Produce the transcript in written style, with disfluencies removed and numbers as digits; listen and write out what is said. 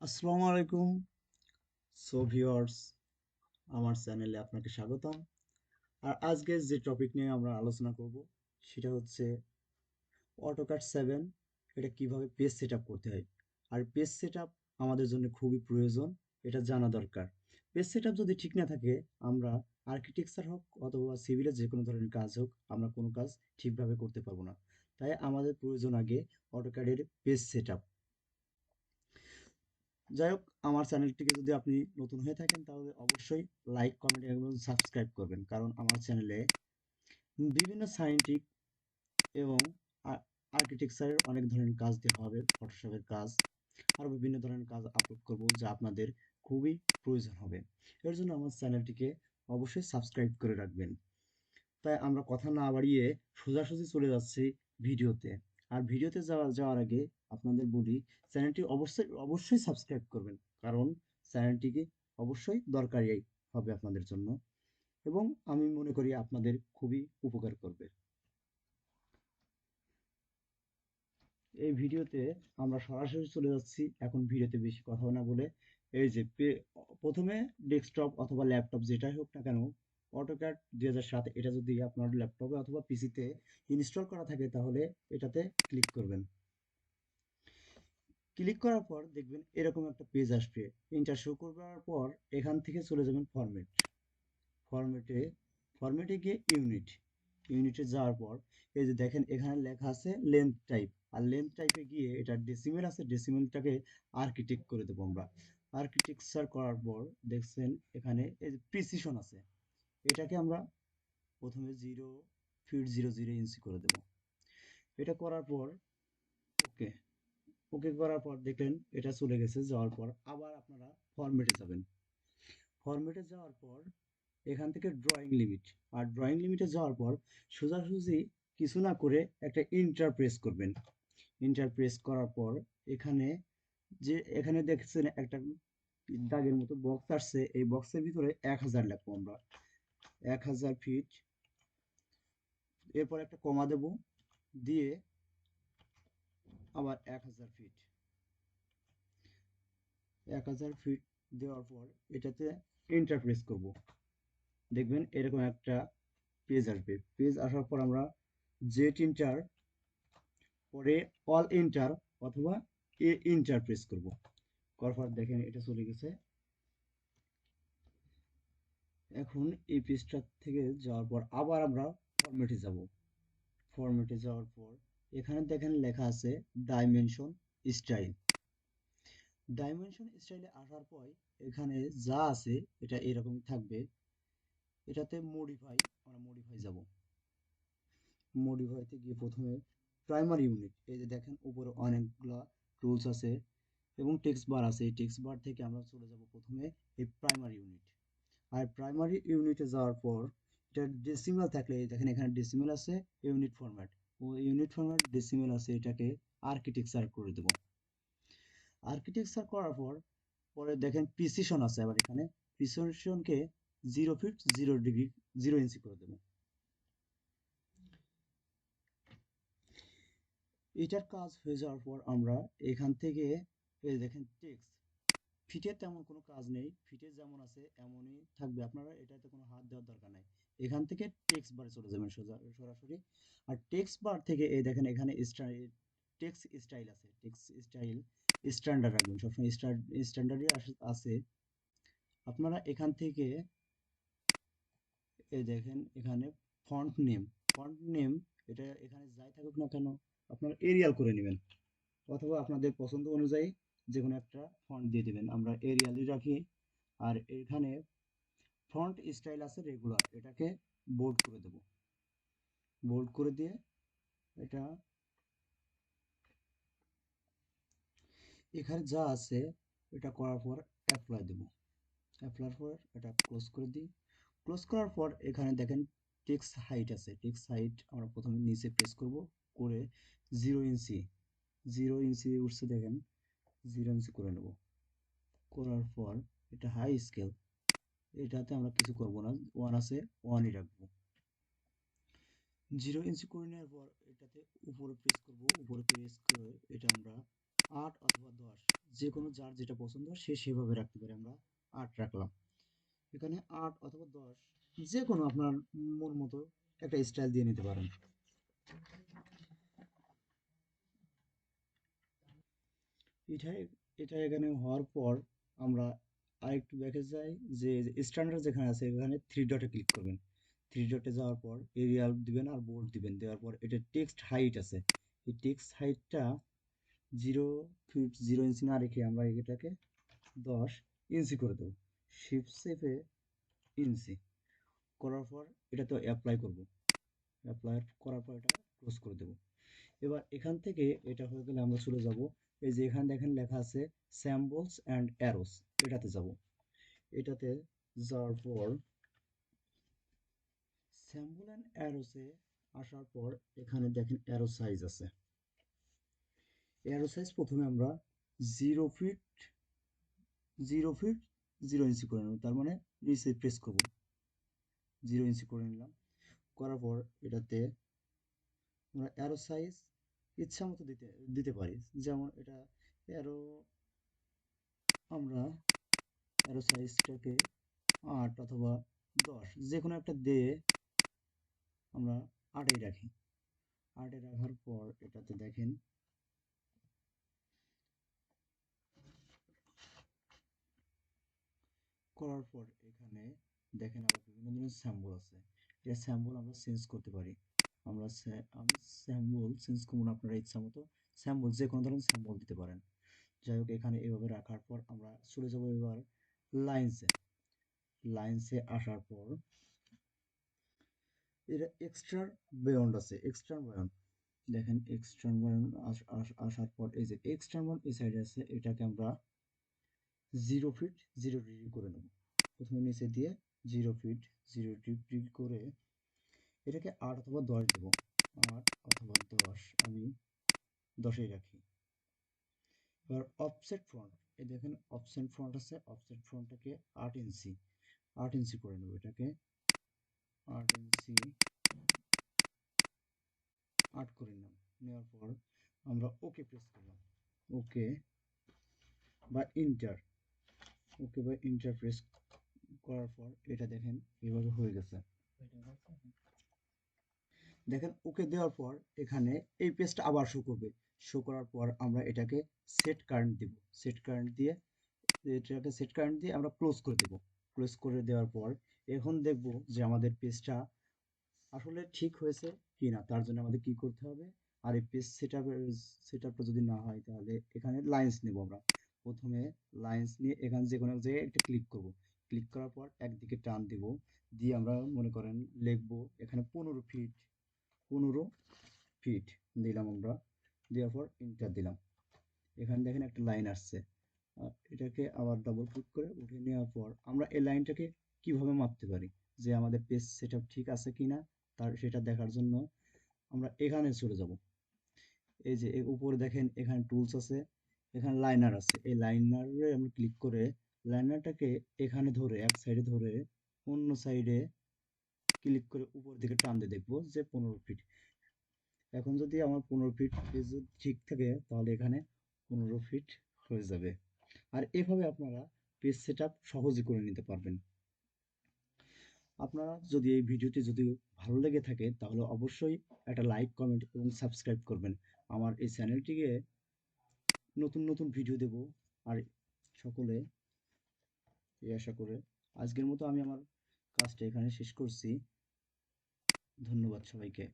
আসসালামু আলাইকুম। ভিউয়ার্স, আমার চ্যানেলে আপনাকে স্বাগতম। আর আজকে যে টপিক নিয়ে আমরা আলোচনা করব সেটা হচ্ছে অটোক্যাড 7 এটা কিভাবে পেজ সেটআপ করতে হয়। আর পেজ সেটআপ আমাদের জন্য খুবই প্রয়োজন, এটা জানা দরকার। পেজ সেটআপ যদি ঠিক না থাকে, আমরা আর্কিটেকচার হোক অথবা সিভিলের যে কোনো ধরনের কাজ হোক, আমরা কোনো কাজ ঠিকভাবে করতে পারবো না। তাই আমাদের প্রয়োজন আগে অটোক্যাডের পেজ সেটআপ। যাই হোক, আমার চ্যানেলটিকে যদি আপনি নতুন হয়ে থাকেন তাহলে অবশ্যই লাইক, কমেন্ট এবং সাবস্ক্রাইব করবেন, কারণ আমার চ্যানেলে বিভিন্ন সায়েন্টিফিক এবং আর্কিটেকচারের অনেক ধরনের কাজ দেওয়া হবে, ফটোশপের কাজ, আরও বিভিন্ন ধরনের কাজ আপলোড করব যা আপনাদের খুবই প্রয়োজন হবে। এর জন্য আমার চ্যানেলটিকে অবশ্যই সাবস্ক্রাইব করে রাখবেন। তাই আমরা কথা না বাড়িয়ে সোজাসুজি চলে যাচ্ছি ভিডিওতে। আর ভিডিওতে যাওয়ার আগে আপনাদের বলি, চ্যানেলটি অবশ্যই অবশ্যই সাবস্ক্রাইব করবেন, কারণ চ্যানেলটিকে অবশ্যই দরকারি হবে আপনাদের জন্য, এবং আমি মনে করি আপনাদের খুবই উপকার করবে। এই ভিডিওতে আমরা সরাসরি চলে যাচ্ছি, এখন ভিডিওতে বেশি কথা না বলে। এই যে প্রথমে ডেস্কটপ অথবা ল্যাপটপ যেটাই হোক না কেন, অটোক্যাড 2007 এটা যদি আপনার ল্যাপটপে অথবা পিসিতে ইনস্টল করা থাকে তাহলে এটাতে ক্লিক করবেন। ক্লিক করার পর দেখবেন এরকম একটা পেজ আসবে। ইন্টার শো করার পর এখান থেকে চলে যাবেন ফরম্যাটে ফরম্যাটে গিয়ে ইউনিটে যাওয়ার পর এই যে দেখেন এখানে লেখা আছে লেন্থ টাইপ। আর লেন্থ টাইপে গিয়ে এটা ডেসিমেল আছে, ডেসিমেলটাকে আর্কিটেক্ট করে দেবো আমরা। আর্কিটেকচার করার পর দেখছেন এখানে এই যে প্রিসিশন আছে, এটাকে আমরা প্রথমে 0.00 ইঞ্চি করে দেব। এটা করার পর ওকে ওকে করার পর দেখলেন এটা চলে গেছে। যাওয়ার পর আবার আপনারা ফরম্যাটে যাবেন। ফরম্যাটে যাওয়ার পর এখান থেকে ড্রয়িং লিমিট, আর ড্রয়িং লিমিটে যাওয়ার পর সোজাসুজি কিছু না করে একটা ইন্টার প্রেস করবেন। ইন্টার প্রেস করার পর এখানে এখানে দেখছেন একটা দাগের মতো বক্স আসছে, এই বক্সের ভিতরে 1000 লিখবো আমরা, 1000 ফিট। এরপর একটা কমা দেব, দিয়ে আবার 1000 ফিট, 1000 ফিট দেওয়ার পর এটাতে এন্টার প্রেস করব। দেখবেন এরকম একটা পেজ আসবে। পেজ আসার পর আমরা জেট ইন্টার, পরে অল এন্টার অথবা এন্টার প্রেস করব। করার পর দেখেন এটা চলে গেছে। এখন এই পেজটা থেকে যাওয়ার পর আবার আমরা ফরম্যাটে যাব। ফরম্যাটে যাওয়ার পর এখানে দেখেন লেখা আছে ডাইমেনশন স্টাইল। ডাইমেনশন স্টাইলে আসার পর এখানে যা আছে এটা এরকম থাকবে। এটাতে মডিফাই যাব। মডিফাইতে গিয়ে প্রথমে প্রাইমারি ইউনিট, এই যে দেখেন উপরে অনেকগুলা টুলস আছে এবং টেক্সট বার আছে। এই টেক্সট বার থেকে আমরা চলে যাব প্রথমে এই প্রাইমারি ইউনিট। আর প্রাইমারি ইউনিটে যাওয়ার পর এটা ডেসিমাল থাকলে এই দেখেন এখানে ডেসিমাল আছে, ইউনিট ফরম্যাট ও ইউনিট ফরম্যাট ডেসিমাল আছে, এটাকে আর্কিটেকচার করে দেব। আর্কিটেকচার করার পর পরে দেখেন প্রিসিশন আছে, আবার এখানে প্রিসিশনকে 0 ফিট 0 ডিগ্রি 0 ইঞ্চি করে দেব। এটার কাজ হয়ে যাওয়ার পর আমরা এখান থেকে এই দেখেন টেক্সট, ফিটের তেমন কোনো কাজ নেই, ফিটে যেমন আছে এমনই থাকবে, আপনারা এটাতে কোনো হাত দেওয়ার দরকার নাই। এখান থেকে টেক্সট বারে চলে যাবেন সরাসরি। আর টেক্সট বার থেকে এই দেখেন এখানে টেক্সট স্টাইল আছে, টেক্সট স্টাইল স্ট্যান্ডার্ড রাখবেন সবসময়, স্ট্যান্ডার্ডই আছে। আপনারা এখান থেকে এই দেখেন এখানে ফন্ট নেম এটা এখানে যাই থাকুক না কেন আপনারা এরিয়াল করে নেবেন, অথবা আপনাদের পছন্দ অনুযায়ী যে কোনো একটা ফন্ট দিয়ে দিবেন। আমরা এরিয়ালই রাখি। আর এখানে ফন্ট স্টাইল আছে রেগুলার, এটাকে বোল্ড করে দেব। বোল্ড করে দিয়ে এটা এখানে যা আছে এটা করার পর অ্যাপ্লাই দেব। অ্যাপ্লাই পর এটা ক্লোজ করে দিই। ক্লোজ করার পর এখানে দেখেন টেক্সট হাইট আছে, টেক্সট হাইট আমরা প্রথমে নিচে প্রেস করব, করে 0 ইঞ্চি, 0 ইঞ্চি উঠছে দেখেন, 0 ইঞ্চি করে নেব। করার পর এটা হাই স্কেল, এটাতে আমরা কিছু করব না, ওয়ান আছে ওয়ানই রাখবো। 0 ইঞ্চি করে নেওয়ার পর এটাতে উপরে প্রেস করব, উপরে প্রেস করে এটা আমরা 8 অথবা 10, যে কোনো যার যেটা পছন্দ সে সেভাবে রাখতে পারে। আমরা ৮ রাখলাম, এখানে ৮ অথবা ১০, যে কোনো আপনার মন মতো একটা স্টাইল দিয়ে নিতে পারেন। এটা এটা এখানে হওয়ার পর আমরা আরেকটু ব্যাকে যাই, যে স্ট্যান্ডার্ড যেখানে আছে এখানে থ্রি ডটে ক্লিক করবেন। থ্রি ডটে যাওয়ার পর এরিয়াল দিবেন আর বোল্ড দিবেন, দেওয়ার পর এটা টেক্সট হাইট আছে, এই টেক্সট হাইটটা 0 ফিট 0 ইঞ্চি না রেখে আমরা এটাকে 10 ইঞ্চি করে দেবো। শিফট চেপে ইঞ্চি করার পর এটা তো অ্যাপ্লাই করব, অ্যাপ্লাই করার পর এটা ক্লোজ করে দেবো। এবার এখান থেকে এটা হয়ে গেলে আমরা চলে যাব, এই যে এখানে দেখেন লেখা আছে স্যাম্বলস অ্যান্ড অ্যারোস, এটাতে যাব। এটাতে যাওয়ার পর স্যাম্বল অ্যান্ড অ্যারোসে আসার পর এখানে দেখেন অ্যারো সাইজ আছে। অ্যারো সাইজ প্রথমে আমরা 0 ফিট 0 ইঞ্চি করে নেব, তার মানে রিসেট প্রেস করব, 0 ইঞ্চি করে নিলাম। করার পর এটাতে আমরা অ্যারো সাইজ ইচ্ছা মতো দিতে দিতে পারি, যেমন এটা অ্যারো, আমরা অ্যারো সাইজটাকে ৮ অথবা ১০ যে কোনো একটা দিয়ে আমরা ৮এই রাখি। ৮এ রাখার পর এটাতে দেখেন করার পর এখানে দেখেন আবার বিভিন্ন ধরনের স্যাম্বল আছে, এই স্যাম্বল আমরা চেঞ্জ করতে পারি। আমি স্যাম্বল চেঞ্জ করবো না, আপনারা ইচ্ছা মতো স্যাম্বল যে কোনো ধরনের স্যাম্বল দিতে পারেন। যাই হোক এখানে এভাবে রাখার পর আমরা চলে যাবো এবার লাইনসে। লাইনসে আসার পর এটা এক্সট্রা বেয়ন্ড আছে, এক্সট্রা বেয়ন্ড দেখেন, এক্সট্রা বেয়ন্ড আসার পর এই যে এক্সট্রা বেয়ন্ড এই সাইডে আছে, এটাকে আমরা 0 ফিট 0 ডিগ্রি করে নেব। প্রথমে নিচে দিয়ে 0 ফিট 0 ডিগ্রি করে এটাকে ৮ অথবা ১০ দেবো। ৮ অথবা ১০, আমি ১০এই রাখি। এবার অফসেট ফ্রন্ট, এই দেখেন অফসেট ফ্রন্ট আছে, অফসেট ফ্রন্টটাকে ৮ ইঞ্চি ৮ ইঞ্চি করে নেব, এটাকে ৮ ইঞ্চি ৮ করে নিলাম। নেওয়ার পর আমরা ওকে প্রেস করলাম, ওকে বা ইন্টার, ওকে বা ইন্টার প্রেস করার পর এটা দেখেন এভাবে হয়ে গেছে। দেখেন ওকে দেওয়ার পর এখানে এই পেজটা আবার শো করবে। শো করার পর আমরা এটাকে সেট কারেন্ট দিব, সেট কারেন্ট দিয়ে এটাকে সেট কারেন্ট দিয়ে আমরা ক্লোজ করে দেব। ক্লোজ করে দেওয়ার পর এখন দেখব যে আমাদের পেজটা আসলে ঠিক হয়েছে কি না, তার জন্য আমাদের কি করতে হবে। আর এই পেজ সেটআপটা যদি না হয় তাহলে এখানে লাইন্স নেব আমরা। প্রথমে লাইন্স নিয়ে এখানে যে কোনো এক জায়গায় একটা ক্লিক করব। ক্লিক করার পর একদিকে টান দিব, দিয়ে আমরা মনে করেন লিখবো এখানে ১৫ ফিট ১৫ ফিট দিলাম আমরা। দেওয়ার পর এন্টার দিলাম। এখানে দেখেন একটা লাইন আসছে। এটাকে আবার ডবল ক্লিক করে উঠিয়ে নেওয়ার পর আমরা এই লাইনটাকে কিভাবে মাপতে পারি, যে আমাদের পেজ সেটআপ ঠিক আছে কিনা তার সেটা দেখার জন্য আমরা এখানে চলে যাব। এই যে উপরে দেখেন এখানে টুলস আছে, এখানে লাইনার আছে, এই লাইনারে আমরা ক্লিক করে লাইনারটাকে এখানে ধরে এক সাইডে ধরে অন্য সাইডে ক্লিক করে উপর দিকে টান দিয়ে দেখবো যে ১৫ ফিট। এখন যদি আমার ১৫ ফিট পেজ যদি ঠিক থাকে তাহলে এখানে ১৫ ফিট হয়ে যাবে। আর এভাবে আপনারা পেজ সেটআপ সহজে করে নিতে পারবেন। আপনারা যদি এই ভিডিওটি যদি ভালো লেগে থাকে তাহলে অবশ্যই একটা লাইক কমেন্ট এবং সাবস্ক্রাইব করবেন। আমার এই চ্যানেলটিকে নতুন নতুন ভিডিও দেব, আর সকলে এই আশা করে আজকের মতো আমি আমার কাজটা এখানে শেষ করছি। ধন্যবাদ সবাইকে।